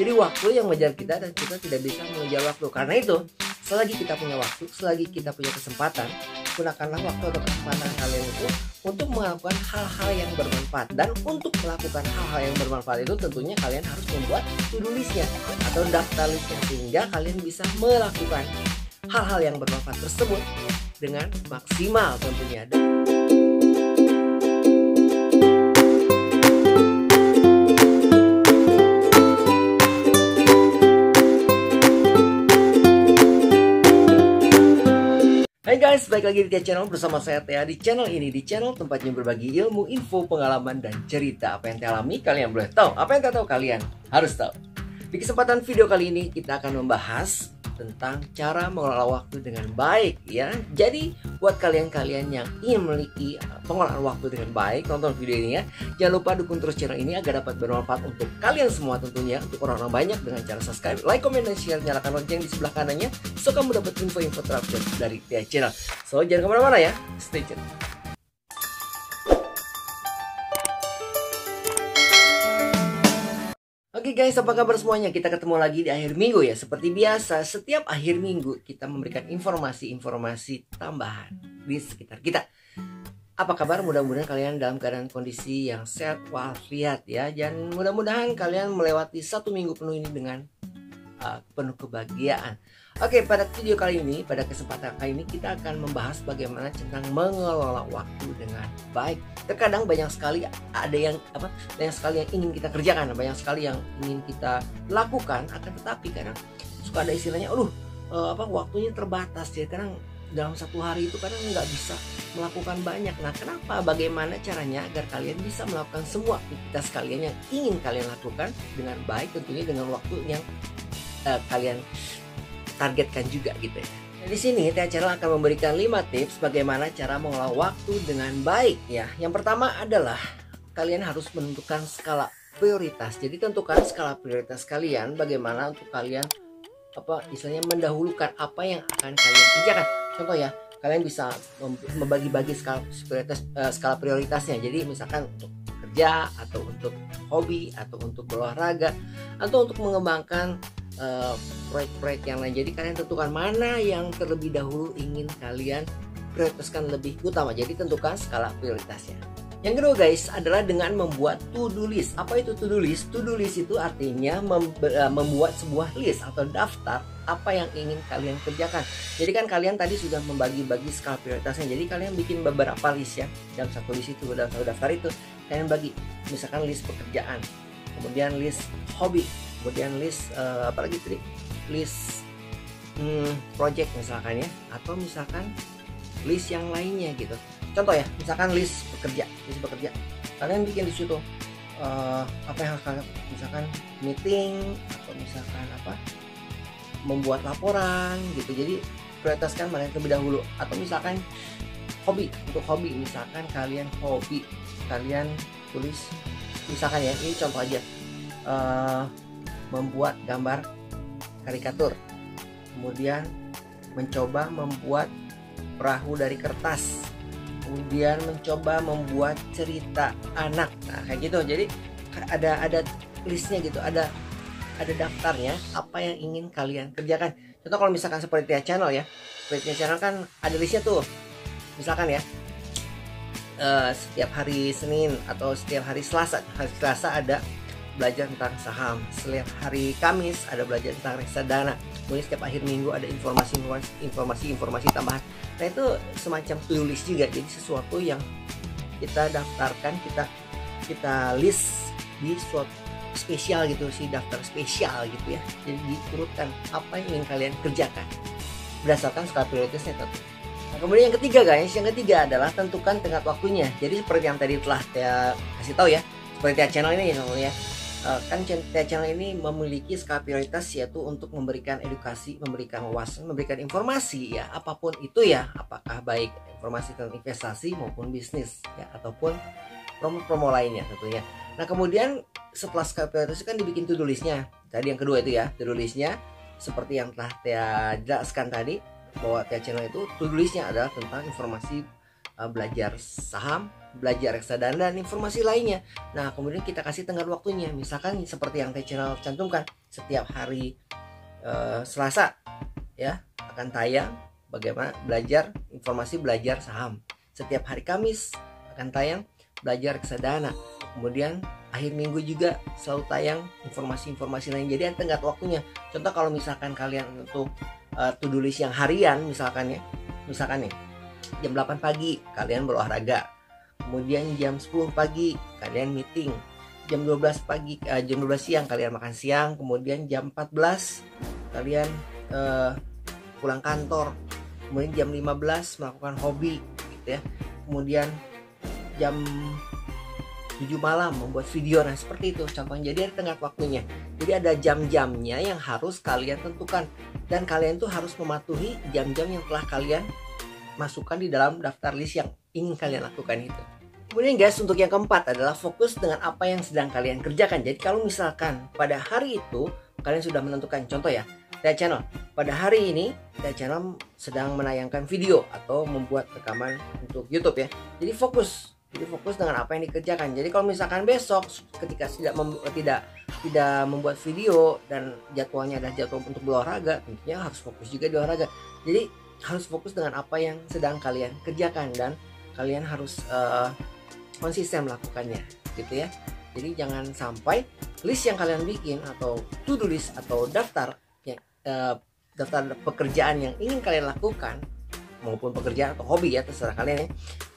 Jadi waktu yang mengejar kita dan kita tidak bisa mengejar waktu. Karena itu, selagi kita punya waktu, selagi kita punya kesempatan, gunakanlah waktu atau kesempatan kalian itu untuk melakukan hal-hal yang bermanfaat. Dan untuk melakukan hal-hal yang bermanfaat itu tentunya kalian harus membuat to-do listnya atau daftar listnya, sehingga kalian bisa melakukan hal-hal yang bermanfaat tersebut dengan maksimal tentunya. Hai guys, balik lagi di Tia Channel bersama saya Tia. Di channel ini, di channel tempatnya berbagi ilmu, info, pengalaman, dan cerita. Apa yang Tia alami, kalian boleh tahu. Apa yang Tia tahu, kalian harus tahu. Di kesempatan video kali ini, kita akan membahas tentang cara mengelola waktu dengan baik ya. Jadi buat kalian-kalian yang ingin memiliki pengelolaan waktu dengan baik, tonton video ini ya. Jangan lupa dukung terus channel ini agar dapat bermanfaat untuk kalian semua tentunya, untuk orang-orang banyak, dengan cara subscribe, like, comment, dan share. Nyalakan lonceng di sebelah kanannya so kamu dapat info-info terupdate dari Tia Channel. So jangan kemana-mana ya, stay tune. Oke guys, apa kabar semuanya? Kita ketemu lagi di akhir minggu ya. Seperti biasa, setiap akhir minggu kita memberikan informasi-informasi tambahan di sekitar kita. Apa kabar? Mudah-mudahan kalian dalam keadaan kondisi yang sehat walafiat ya. Dan mudah-mudahan kalian melewati satu minggu penuh ini dengan penuh kebahagiaan. Oke, pada video kali ini, pada kesempatan kali ini kita akan membahas bagaimana tentang mengelola waktu dengan baik. Terkadang banyak sekali banyak sekali yang ingin kita kerjakan, banyak sekali yang ingin kita lakukan, akan tetapi kadang suka ada istilahnya, waktunya terbatas ya. Kadang dalam satu hari itu kadang nggak bisa melakukan banyak. Nah, kenapa? Bagaimana caranya agar kalian bisa melakukan semua aktivitas kalian yang ingin kalian lakukan dengan baik, tentunya dengan waktu yang kalian targetkan juga gitu ya. Nah, di sini Tia Channel akan memberikan 5 tips bagaimana cara mengelola waktu dengan baik ya. Yang pertama adalah kalian harus menentukan skala prioritas. Jadi tentukan skala prioritas kalian, bagaimana untuk kalian istilahnya mendahulukan apa yang akan kalian kerjakan. Contoh ya, kalian bisa membagi-bagi skala prioritasnya. Jadi misalkan untuk kerja, atau untuk hobi, atau untuk berolahraga, atau untuk mengembangkan proyek-proyek yang lain. Jadi kalian tentukan mana yang terlebih dahulu ingin kalian prioritaskan lebih utama. Jadi tentukan skala prioritasnya. Yang kedua guys adalah dengan membuat to-do list. Apa itu to-do list? To-do list itu artinya membuat sebuah list atau daftar apa yang ingin kalian kerjakan. Jadi kan kalian tadi sudah membagi-bagi skala prioritasnya. Jadi kalian bikin beberapa list ya. Dalam satu list itu, dalam satu daftar itu kalian bagi. Misalkan list pekerjaan, kemudian list hobi, kemudian list list project misalkan ya, atau misalkan list yang lainnya gitu. Contoh ya, misalkan list bekerja, kalian bikin di situ apa yang harus kalian, misalkan meeting, atau misalkan membuat laporan gitu. Jadi prioritaskan mana yang terlebih dahulu. Atau misalkan hobi, untuk hobi misalkan kalian tulis, misalkan ya, ini contoh aja, membuat gambar karikatur, kemudian mencoba membuat perahu dari kertas, kemudian mencoba membuat cerita anak. Nah kayak gitu. Jadi ada listnya gitu, ada daftarnya apa yang ingin kalian kerjakan. Contoh kalau misalkan seperti Tia Channel ya, seperti Tia Channel kan ada listnya tuh. Misalkan ya, setiap hari Senin atau setiap hari Selasa ada belajar tentang saham, setiap hari Kamis ada belajar tentang reksadana, kemudian setiap akhir minggu ada informasi tambahan. Nah itu semacam to-do list juga. Jadi sesuatu yang kita daftarkan, kita list di suatu spesial gitu, si daftar spesial gitu ya. Jadi diturutkan apa yang ingin kalian kerjakan berdasarkan skala prioritasnya tentu. Nah, kemudian yang ketiga guys, adalah tentukan tenggat waktunya. Jadi seperti yang tadi telah saya kasih tahu ya, seperti Tia Channel ini ya, kan Tia Channel ini memiliki skala prioritas, yaitu untuk memberikan edukasi, memberikan wawasan, memberikan informasi ya, apapun itu ya, apakah baik informasi tentang investasi maupun bisnis ya, ataupun promo-promo lainnya tentunya. Nah kemudian setelah skala prioritas kan dibikin to-do listnya. Tadi yang kedua itu ya, to-do listnya seperti yang telah Tia jelaskan tadi, bahwa Tia Channel itu to-do listnya adalah tentang informasi belajar saham, belajar reksadana, dan informasi lainnya. Nah kemudian kita kasih tenggat waktunya. Misalkan seperti yang Tia Channel cantumkan, setiap hari Selasa ya akan tayang bagaimana belajar saham. Setiap hari Kamis akan tayang belajar reksadana. Kemudian akhir minggu juga selalu tayang informasi-informasi lain. Jadi ada tenggat waktunya. Contoh kalau misalkan kalian untuk to-do list yang harian misalkan nih jam 8 pagi kalian berolahraga. Kemudian jam 10 pagi kalian meeting. Jam 12 siang kalian makan siang. Kemudian jam 14 kalian pulang kantor. Kemudian jam 15 melakukan hobi gitu ya. Kemudian jam 7 malam membuat video. Nah seperti itu contohnya. Jadi ada tenggat waktunya. Jadi ada jam-jamnya yang harus kalian tentukan. Dan kalian tuh harus mematuhi jam-jam yang telah kalian masukkan di dalam daftar list yang ingin kalian lakukan itu. Kemudian guys, untuk yang keempat adalah fokus dengan apa yang sedang kalian kerjakan. Jadi kalau misalkan pada hari itu kalian sudah menentukan, contoh ya, Tia Channel pada hari ini Tia Channel sedang menayangkan video atau membuat rekaman untuk YouTube ya. Jadi fokus dengan apa yang dikerjakan. Jadi kalau misalkan besok ketika tidak membuat video dan jadwalnya adalah jadwal untuk berolahraga, tentunya harus fokus juga di olahraga. Jadi harus fokus dengan apa yang sedang kalian kerjakan dan kalian harus konsisten melakukannya gitu ya. Jadi jangan sampai list yang kalian bikin atau to-do list atau daftar pekerjaan yang ingin kalian lakukan maupun pekerjaan atau hobi ya, terserah kalian ya,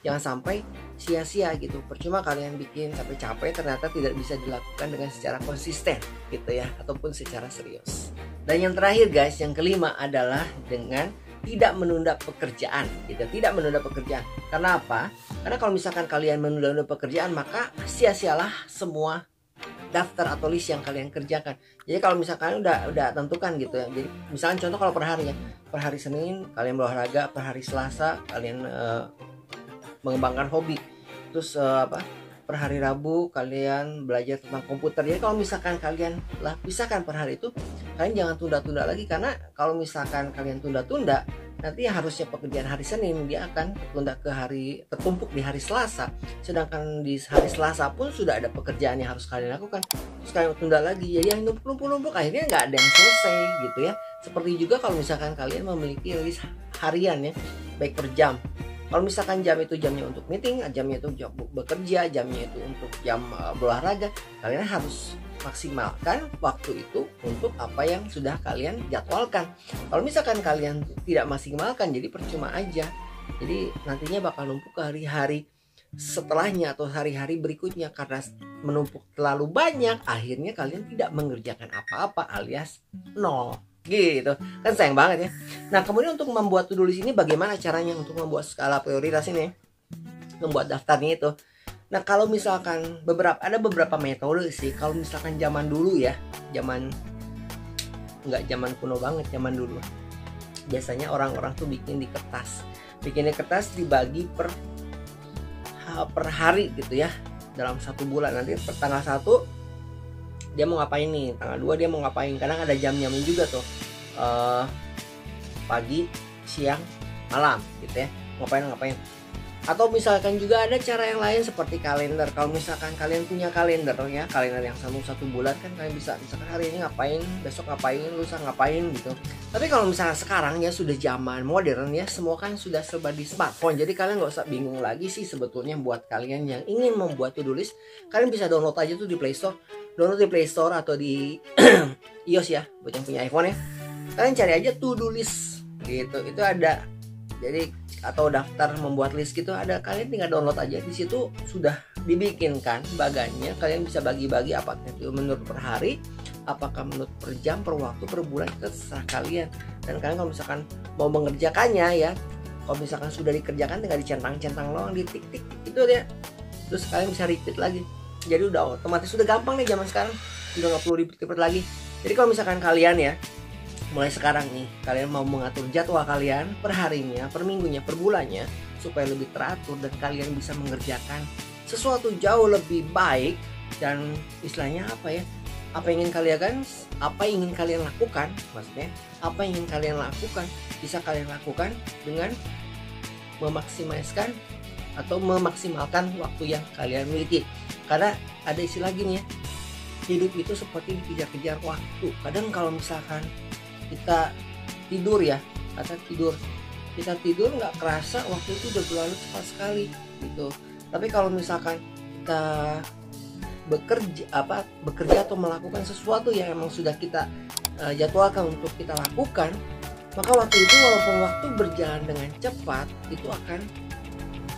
jangan sampai sia-sia gitu. Percuma kalian bikin capek-capek ternyata tidak bisa dilakukan dengan secara konsisten gitu ya, ataupun secara serius. Dan yang terakhir guys, yang kelima adalah dengan tidak menunda pekerjaan gitu. Tidak menunda pekerjaan. Karena apa? Karena kalau misalkan kalian menunda pekerjaan, maka sia-sialah semua daftar atau list yang kalian kerjakan. Jadi kalau misalkan udah tentukan gitu ya. Jadi misalkan contoh kalau per hari ya. Per hari Senin kalian berolahraga, per hari Selasa kalian mengembangkan hobi. Terus per hari Rabu kalian belajar tentang komputer. Jadi kalau misalkan kalian pisahkan per hari itu, kalian jangan tunda-tunda lagi, karena kalau misalkan kalian tunda-tunda, nanti harusnya pekerjaan hari Senin dia akan tertumpuk di hari Selasa. Sedangkan di hari Selasa pun sudah ada pekerjaan yang harus kalian lakukan, terus kalian tunda lagi, jadi yang numpuk akhirnya nggak ada yang selesai gitu ya. Seperti juga kalau misalkan kalian memiliki list harian ya, baik per jam. Kalau misalkan jam itu jamnya untuk meeting, jamnya itu jam bekerja, jamnya itu untuk jam berolahraga, kalian harus maksimalkan waktu itu untuk apa yang sudah kalian jadwalkan. Kalau misalkan kalian tidak maksimalkan, jadi percuma aja. Jadi nantinya bakal numpuk ke hari-hari setelahnya atau hari-hari berikutnya, karena menumpuk terlalu banyak, akhirnya kalian tidak mengerjakan apa-apa alias nol. Gitu kan, sayang banget ya. Nah kemudian untuk membuat to-do list ini, bagaimana caranya untuk membuat skala prioritas ini, membuat daftarnya itu. Nah kalau misalkan ada beberapa metode sih. Kalau misalkan zaman dulu ya, zaman kuno banget, zaman dulu biasanya orang-orang tuh bikin di kertas dibagi per hari gitu ya, dalam satu bulan. Nanti per tanggal 1 dia mau ngapain nih, tanggal 2 dia mau ngapain. Kadang ada jam-jamnya juga tuh, pagi, siang, malam gitu ya, ngapain. Atau misalkan juga ada cara yang lain seperti kalender. Kalau misalkan kalian punya kalender ya, kalender yang satu bulan kan, kalian bisa misalkan hari ini ngapain, besok ngapain, lusa ngapain gitu. Tapi kalau misalkan sekarang ya sudah zaman modern ya, semua kan sudah serba di smartphone. Jadi kalian nggak usah bingung lagi sih sebetulnya. Buat kalian yang ingin membuat to-do list, kalian bisa download aja tuh di Play Store. Download di Play Store atau di iOS ya, buat yang punya iPhone ya. Kalian cari aja to-do list gitu, itu ada. Jadi atau daftar membuat list gitu ada, kalian tinggal download aja. Di situ sudah dibikinkan bagannya, kalian bisa bagi-bagi apakah itu menurut per hari, apakah menurut per jam, per waktu, per bulan, itu terserah kalian. Dan kalian kalau misalkan mau mengerjakannya ya, kalau misalkan sudah dikerjakan tinggal dicentang-centang doang, ditik-tik itu ya. Terus kalian bisa repeat lagi. Jadi udah otomatis, sudah gampang nih zaman sekarang, udah nggak perlu repeat lagi. Jadi kalau misalkan kalian ya mulai sekarang nih, kalian mau mengatur jadwal kalian per harinya, per minggunya, per bulannya, supaya lebih teratur dan kalian bisa mengerjakan sesuatu jauh lebih baik. Dan istilahnya apa ya, apa yang ingin kalian lakukan, maksudnya apa yang ingin kalian lakukan bisa kalian lakukan dengan memaksimalkan waktu yang kalian miliki. Karena ada istilah gini ya, hidup itu seperti dikejar-kejar waktu. Kadang kalau misalkan kita tidur ya, kita tidur nggak kerasa waktu itu udah berlalu cepat sekali gitu. Tapi kalau misalkan kita bekerja atau melakukan sesuatu yang emang sudah kita jadwalkan untuk kita lakukan, maka waktu itu walaupun waktu berjalan dengan cepat, itu akan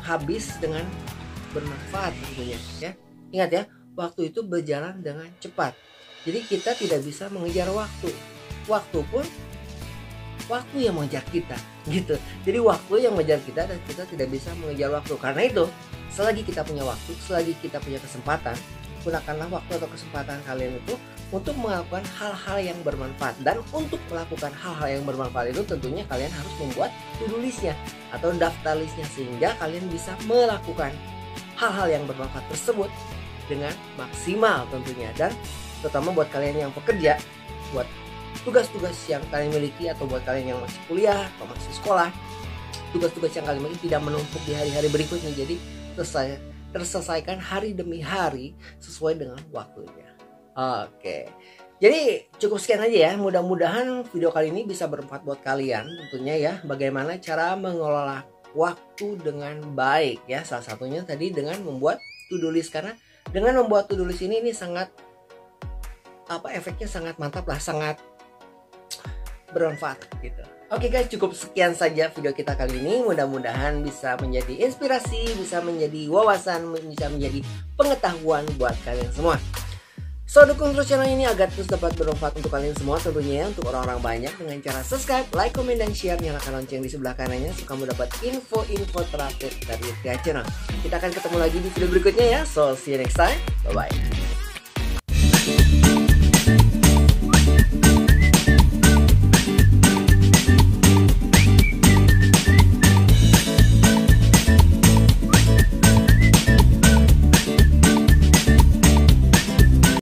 habis dengan bermanfaat tentunya ya. Ingat ya, waktu itu berjalan dengan cepat. Jadi kita tidak bisa mengejar waktu. Waktu pun waktu yang mengejar kita gitu. Jadi waktu yang mengejar kita dan kita tidak bisa mengejar waktu. Karena itu, selagi kita punya waktu, selagi kita punya kesempatan, gunakanlah waktu atau kesempatan kalian itu untuk melakukan hal-hal yang bermanfaat. Dan untuk melakukan hal-hal yang bermanfaat itu tentunya kalian harus membuat to-do listnya atau daftar listnya, sehingga kalian bisa melakukan hal-hal yang bermanfaat tersebut dengan maksimal tentunya. Dan terutama buat kalian yang pekerja, buat tugas-tugas yang kalian miliki, atau buat kalian yang masih kuliah atau masih sekolah, tugas-tugas yang kalian miliki tidak menumpuk di hari-hari berikutnya. Jadi terselesaikan hari demi hari sesuai dengan waktunya. Oke, jadi cukup sekian aja ya. Mudah-mudahan video kali ini bisa bermanfaat buat kalian tentunya ya. Bagaimana cara mengelola waktu dengan baik ya. Salah satunya tadi dengan membuat to-do list, karena dengan membuat to-do list ini sangat efeknya sangat mantap lah, sangat bermanfaat gitu. Oke guys, cukup sekian saja video kita kali ini. Mudah-mudahan bisa menjadi inspirasi, bisa menjadi wawasan, bisa menjadi pengetahuan buat kalian semua. So, dukung terus channel ini agar terus dapat bermanfaat untuk kalian semua tentunya ya, untuk orang-orang banyak, dengan cara subscribe, like, komen, dan share. Nyalakan lonceng di sebelah kanannya supaya kamu dapat info-info terupdate dari Tia Channel. Kita akan ketemu lagi di video berikutnya ya. So, see you next time. Bye-bye.